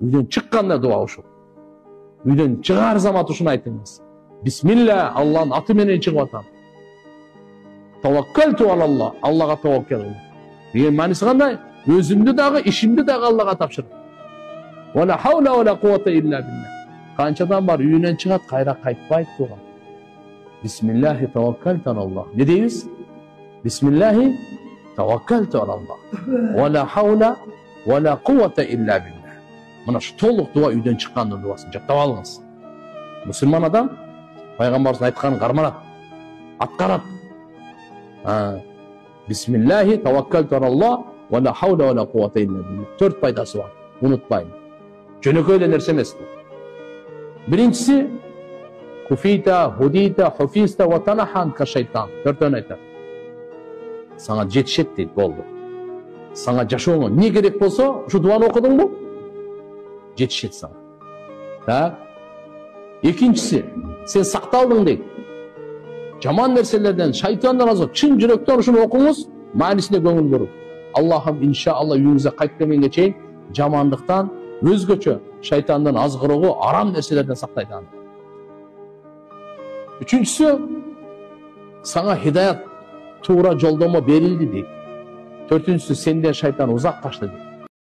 Үйден шыққанда дуа ушул. Үйден чыгар замат ушуну айтыңыз. Бисмилля, Аллахтын аты менен чыгып атам. Таваккалту алаллах, Аллага таваккал кылдым. Деген мааниси кандай? Өзүмдү дагы, ишимди дагы Аллага тапшырдым. Вала хаула вала куввата илля билля. Канчадан бар үйүнөн чыгат, кайра кайтпайт туган. Бисмиллахи таваккалту алаллах. Не дейбиз? Бисмиллахи таваккалту алаллах. Вала хаула вала куввата илля билля. Мына ушу толук дуа үйдөн чыккандын дуасын жаттап алыңыз. Мусулман адам пайгамбарыбыз айтканын карманат, аткарат. Бисмиллахи таваккалту алаллах вала хаула вала куввата илля билля. 4 пайдасы бар. Унутпайын. Жөнөкөй эле нерсе эмес. Биринчиси куфита, худита, хуфиста ва танахан ка шайтан. 4-төн айтат. Сага жетишет дейт, болду. Сага жашооңо не керек болсо, ушу дуаны окудуңбу? Жетишет сага. Так. Экинчиси, сен сакталдың дейт. Жаман нерселерден, шайтандан азат, чын жүрөктөн ушуну окуңуз, маанисине көңүл буруп. Аллахым иншалла үйүңүзгө кайтып келгенге чейин жамандыктан, өзгөчө шайтандан азгыруугу, арам нерселерден сактайт аны. Үчүнчүсү, сага хидаят туура жолдомо берилди дейт. Төртүнчүсү, сенден шайтан узак качты дейт.